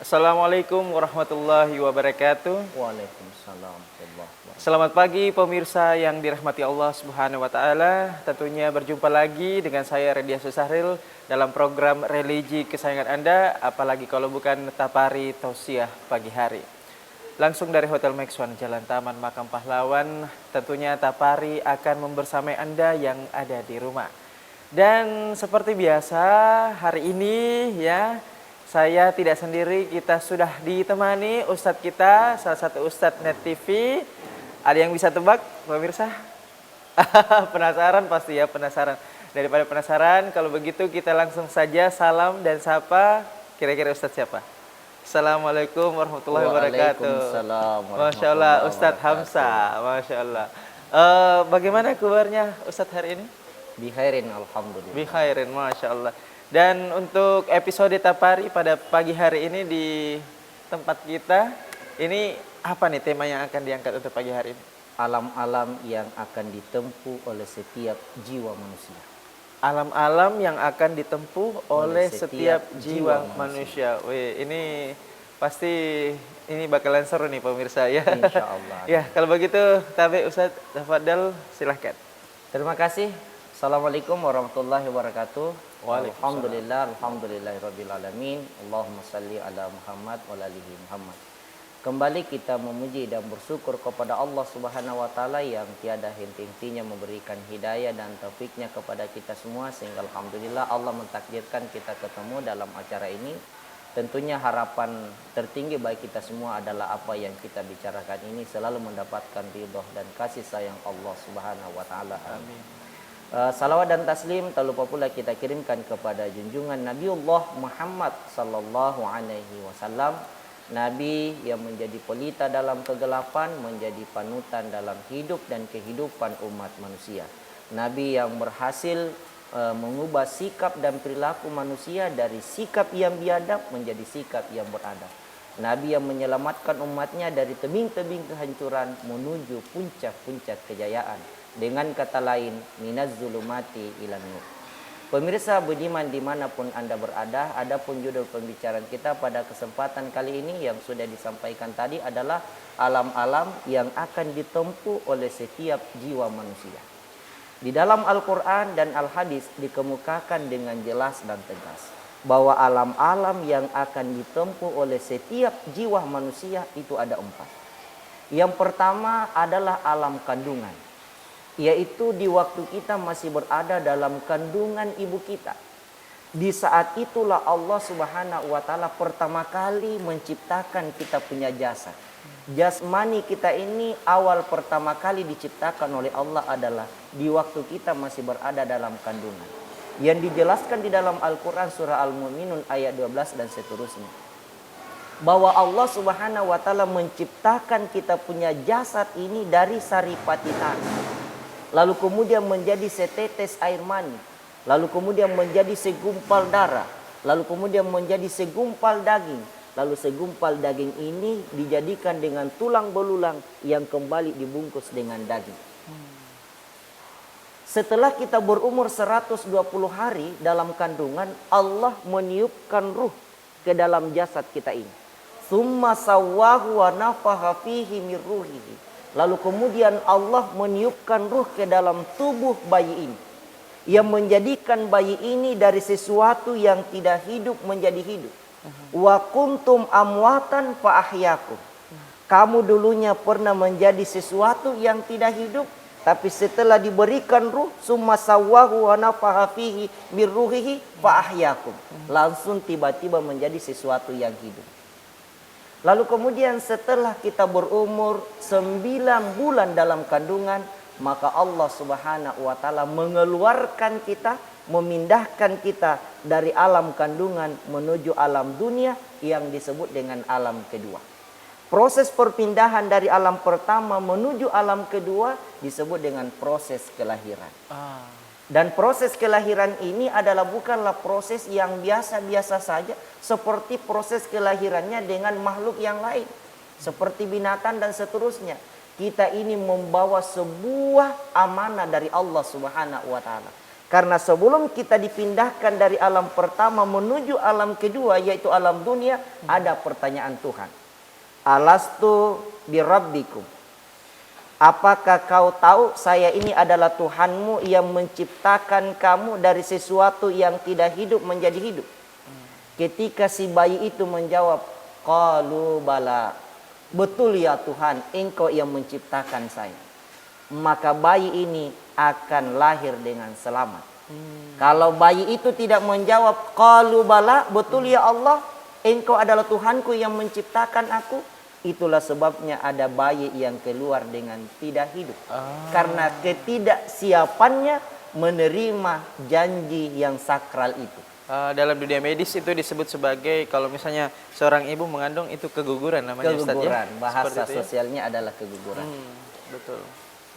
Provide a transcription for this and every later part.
Assalamualaikum warahmatullahi wabarakatuh. Waalaikumsalam warahmatullahi wabarakatuh. Selamat pagi pemirsa yang dirahmati Allah Subhanahu wa taala. Tentunya berjumpa lagi dengan saya Rediasus Sahril dalam program religi kesayangan Anda, apalagi kalau bukan Tapari Tausiah pagi hari. Langsung dari Hotel Max One Jalan Taman Makam Pahlawan, tentunya Tapari akan membersamai Anda yang ada di rumah. Dan seperti biasa hari ini ya, saya tidak sendiri, kita sudah ditemani Ustadz kita, salah satu Ustadz Net TV. Ada yang bisa tebak, pemirsa? Penasaran pasti ya, penasaran. Daripada penasaran, kalau begitu kita langsung saja salam dan sapa. Kira-kira Ustadz siapa? Assalamualaikum warahmatullahi wabarakatuh. Waalaikumsalam Masya Allah, warahmatullahi Ustadz wabarakatuh. Hamzah. Masya Allah. Bagaimana kabarnya Ustadz hari ini? Bihairin alhamdulillah. Bikhairin, Masya Allah. Dan untuk episode Tapari pada pagi hari ini di tempat kita, ini apa nih tema yang akan diangkat untuk pagi hari ini? Alam-alam yang akan ditempuh oleh setiap jiwa manusia. Alam-alam yang akan ditempuh oleh setiap jiwa manusia. Wih, ini pasti ini bakalan seru nih pemirsa ya. Insya Allah. Ya, kalau begitu Tabe Ustadz Tafadhal silahkan. Terima kasih. Assalamualaikum warahmatullahi wabarakatuh. Waalaikumsalam. Alhamdulillahirabbil alamin. Allahumma salli ala Muhammad wa ala alihi Muhammad. Kembali kita memuji dan bersyukur kepada Allah Subhanahu wa taala yang tiada henti-hentinya memberikan hidayah dan taufiknya kepada kita semua, sehingga alhamdulillah Allah mentakdirkan kita ketemu dalam acara ini. Tentunya harapan tertinggi bagi kita semua adalah apa yang kita bicarakan ini selalu mendapatkan ridha dan kasih sayang Allah Subhanahu wa taala. Amin. Salawat dan taslim tak lupa pula kita kirimkan kepada junjungan Nabiullah Muhammad sallallahu alaihi wasallam, nabi yang menjadi pelita dalam kegelapan, menjadi panutan dalam hidup dan kehidupan umat manusia. Nabi yang berhasil mengubah sikap dan perilaku manusia dari sikap yang biadab menjadi sikap yang beradab. Nabi yang menyelamatkan umatnya dari tebing-tebing kehancuran menuju puncak-puncak kejayaan. Dengan kata lain, minaz zulumati ilan nur. Pemirsa budiman dimanapun Anda berada, adapun judul pembicaraan kita pada kesempatan kali ini yang sudah disampaikan tadi adalah alam-alam yang akan ditempuh oleh setiap jiwa manusia. Di dalam Al-Quran dan Al-Hadis dikemukakan dengan jelas dan tegas bahwa alam-alam yang akan ditempuh oleh setiap jiwa manusia itu ada 4. Yang pertama adalah alam kandungan, yaitu di waktu kita masih berada dalam kandungan ibu kita. Di saat itulah Allah Subhanahu wa taala pertama kali menciptakan kita punya jasad. Jasmani kita ini awal pertama kali diciptakan oleh Allah adalah di waktu kita masih berada dalam kandungan. Yang dijelaskan di dalam Al-Quran surah Al-Mu'minun ayat 12 dan seterusnya. Bahwa Allah Subhanahu wa taala menciptakan kita punya jasad ini dari saripati tanah. Lalu kemudian menjadi setetes air mani, lalu kemudian menjadi segumpal darah, lalu kemudian menjadi segumpal daging, lalu segumpal daging ini dijadikan dengan tulang belulang yang kembali dibungkus dengan daging. Setelah kita berumur 120 hari dalam kandungan, Allah meniupkan ruh ke dalam jasad kita ini. Tsumma sawwahu wa nafaha fihi min ruhihi. Lalu kemudian Allah meniupkan ruh ke dalam tubuh bayi ini, yang menjadikan bayi ini dari sesuatu yang tidak hidup menjadi hidup. Wa kuntum amwatan fa ahyakum. Kamu dulunya pernah menjadi sesuatu yang tidak hidup, tapi setelah diberikan ruh, summa sawwahu wa nafaha fihi min ruhihi fa ahyakum. Langsung tiba-tiba menjadi sesuatu yang hidup. Lalu kemudian setelah kita berumur 9 bulan dalam kandungan, maka Allah Subhanahu wa taala mengeluarkan kita, memindahkan kita dari alam kandungan menuju alam dunia yang disebut dengan alam kedua. Proses perpindahan dari alam pertama menuju alam kedua disebut dengan proses kelahiran. Dan proses kelahiran ini adalah bukanlah proses yang biasa-biasa saja seperti proses kelahirannya dengan makhluk yang lain, seperti binatang dan seterusnya. Kita ini membawa sebuah amanah dari Allah Subhanahu wa taala. Karena sebelum kita dipindahkan dari alam pertama menuju alam kedua, yaitu alam dunia, ada pertanyaan Tuhan. Alastu birabbikum. Apakah kau tahu saya ini adalah Tuhanmu yang menciptakan kamu dari sesuatu yang tidak hidup menjadi hidup? Ketika si bayi itu menjawab, qalu bala. Betul ya Tuhan, engkau yang menciptakan saya. Maka bayi ini akan lahir dengan selamat. Kalau bayi itu tidak menjawab, qalu bala, betul ya Allah, engkau adalah Tuhanku yang menciptakan aku. Itulah sebabnya ada bayi yang keluar dengan tidak hidup. Karena ketidaksiapannya menerima janji yang sakral itu. Dalam dunia medis itu disebut sebagai, kalau misalnya seorang ibu mengandung itu keguguran namanya, Ustaz, ya? Keguguran, bahasa Seperti itu, ya? sosialnya adalah keguguran. Betul.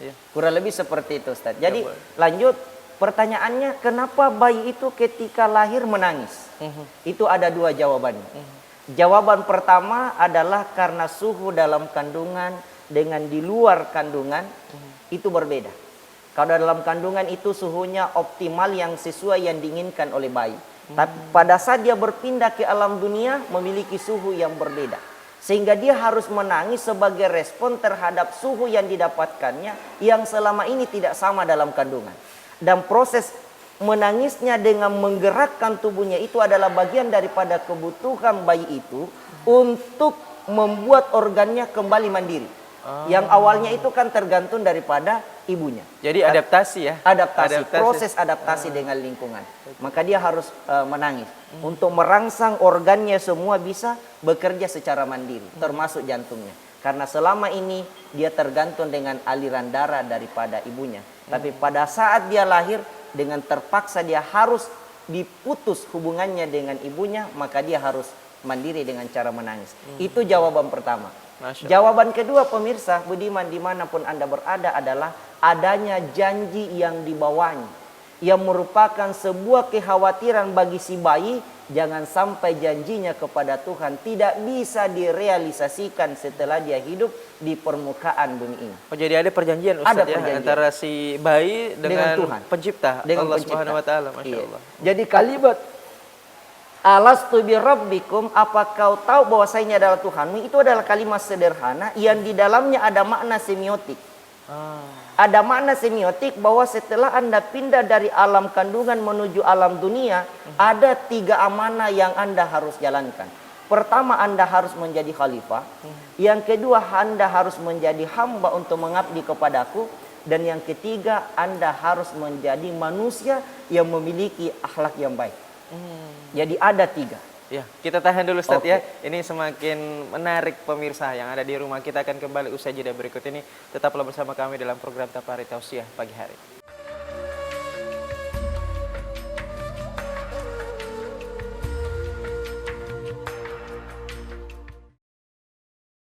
Ya. Kurang lebih seperti itu, Ustaz. Jadi boleh. lanjut, pertanyaannya kenapa bayi itu ketika lahir menangis? Itu ada dua jawabannya. Jawaban pertama adalah karena suhu dalam kandungan dengan di luar kandungan itu berbeda. Kalau dalam kandungan itu suhunya optimal yang sesuai yang diinginkan oleh bayi. Tapi pada saat dia berpindah ke alam dunia memiliki suhu yang berbeda. Sehingga dia harus menangis sebagai respon terhadap suhu yang didapatkannya yang selama ini tidak sama dalam kandungan. Dan proses menangisnya dengan menggerakkan tubuhnya itu adalah bagian daripada kebutuhan bayi itu untuk membuat organnya kembali mandiri. Yang awalnya itu kan tergantung daripada ibunya. Jadi adaptasi ya? Adaptasi. Proses adaptasi dengan lingkungan. Maka dia harus menangis. Untuk merangsang organnya semua bisa bekerja secara mandiri, termasuk jantungnya. Karena selama ini dia tergantung dengan aliran darah daripada ibunya. Tapi pada saat dia lahir, dengan terpaksa dia harus diputus hubungannya dengan ibunya, maka dia harus mandiri dengan cara menangis. Itu jawaban pertama. Jawaban kedua pemirsa Budiman dimanapun Anda berada adalah adanya janji yang dibawanya, yang merupakan sebuah kekhawatiran bagi si bayi. Jangan sampai janjinya kepada Tuhan tidak bisa direalisasikan setelah dia hidup di permukaan bumi ini. Oh, jadi ada perjanjian, Ustaz, ada ya, perjanjian antara si bayi dengan Tuhan, pencipta, dengan Allah pencipta. Subhanahu wa taala, Masya Iya. Allah. Jadi kalimat alastu birabbikum, apa kau tahu bahwasanya adalah Tuhanmu, itu adalah kalimat sederhana yang di dalamnya ada makna semiotik. Ada makna semiotik bahwa setelah Anda pindah dari alam kandungan menuju alam dunia, ada 3 amanah yang Anda harus jalankan. Pertama, Anda harus menjadi khalifah. Yang kedua, Anda harus menjadi hamba untuk mengabdi kepadaku. Dan yang ketiga, Anda harus menjadi manusia yang memiliki akhlak yang baik. Jadi ada 3. Ya, kita tahan dulu, Ustaz, Oke. ya. Ini semakin menarik pemirsa yang ada di rumah. Kita akan kembali usai jeda berikut ini. Tetaplah bersama kami dalam program Tapari Tausiah pagi hari.